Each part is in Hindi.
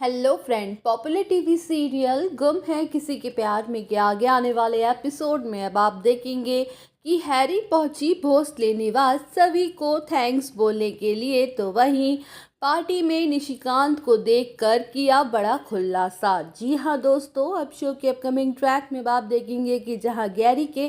Hello friend, popular TV serial गुम है किसी के प्यार में के आगे आने वाले एपिसोड में अब आप देखेंगे कि हैरी पहुंची भोसले निवास सभी को थैंक्स बोलने के लिए। तो वहीं पार्टी में निशिकांत को देखकर किया बड़ा खुलासा। जी हाँ दोस्तों, अब शो के अपकमिंग ट्रैक में आप देखेंगे कि जहां गैरी के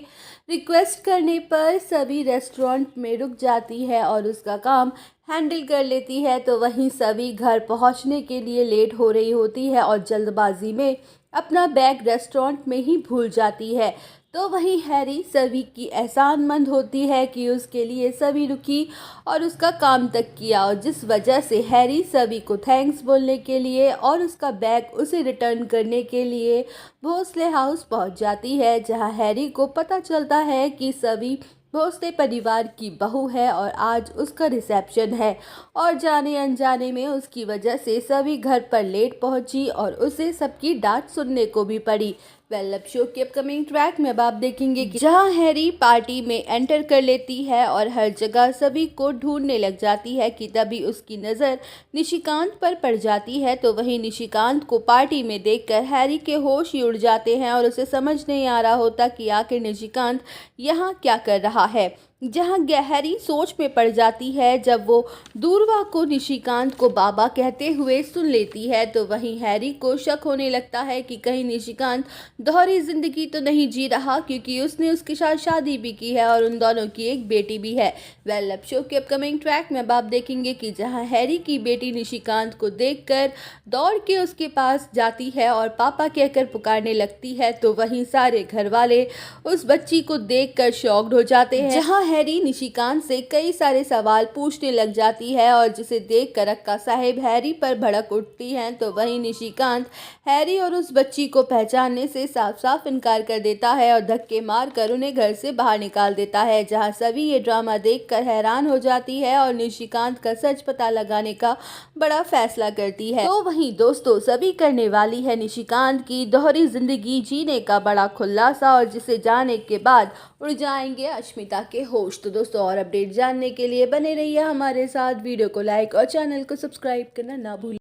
रिक्वेस्ट करने पर सभी रेस्टोरेंट में रुक जाती है और उसका काम हैंडल कर लेती है, तो वहीं सभी घर पहुंचने के लिए लेट हो रही होती है और जल्दबाजी में अपना बैग रेस्टोरेंट में ही भूल जाती है। तो वहीं हैरी सभी की एहसानमंद होती है कि उसके लिए सभी रुकी और उसका काम तक किया, और जिस वजह से हैरी सभी को थैंक्स बोलने के लिए और उसका बैग उसे रिटर्न करने के लिए भोसले हाउस पहुंच जाती है, जहां हैरी को पता चलता है कि सभी भोसले परिवार की बहू है और आज उसका रिसेप्शन है, और जाने अनजाने में उसकी वजह से सभी घर पर लेट पहुंची और उसे सबकी डांट सुनने को भी पड़ी। अब शो के अपकमिंग ट्रैक में अब आप देखेंगे कि जहां हैरी पार्टी में एंटर कर लेती है और हर जगह सभी को ढूंढने लग जाती है कि तभी उसकी नज़र निशिकांत पर पड़ जाती है। तो वहीं निशिकांत को पार्टी में देखकर हैरी के होश ही उड़ जाते हैं और उसे समझ नहीं आ रहा होता कि आखिर निशिकांत यहाँ क्या कर रहा है। जहां गहरी सोच में पड़ जाती है जब वो दूरवा को निशिकांत को बाबा कहते हुए सुन लेती है, तो वहीं हैरी को शक होने लगता है कि कहीं निशिकांत दोहरी जिंदगी तो नहीं जी रहा, क्योंकि उसने उसके साथ शादी भी की है और उन दोनों की एक बेटी भी है। अब शो के अपकमिंग ट्रैक में अब आप देखेंगे कि जहां हैरी की बेटी निशिकांत को देखकर दौड़ के उसके पास जाती है और पापा कहकर पुकारने लगती है, तो वहीं सारे घर वाले उस बच्ची को देखकर शॉक्ड हो जाते हैं। जहां हैरी निशिकांत से कई सारे सवाल पूछने लग जाती है और जिसे देखकर अक्का साहेब हैरी पर भड़क उठती हैं, तो वहीं निशिकांत हैरी और उस बच्ची को पहचानने से साफ साफ इनकार कर देता है और धक्के मारकर उन्हें घर से बाहर निकाल देता है। जहां सभी ये ड्रामा देखकर हैरान हो जाती है और निशिकांत का सच पता लगाने का बड़ा फैसला करती है। तो वहीं दोस्तों, सभी करने वाली है निशिकांत की दोहरी जिंदगी जीने का बड़ा खुलासा, और जिसे जाने के बाद उड़ जाएंगे अश्मिता के होश। तो दोस्तों, और अपडेट जानने के लिए बने रहिए हमारे साथ। वीडियो को लाइक और चैनल को सब्सक्राइब करना ना भूलिए।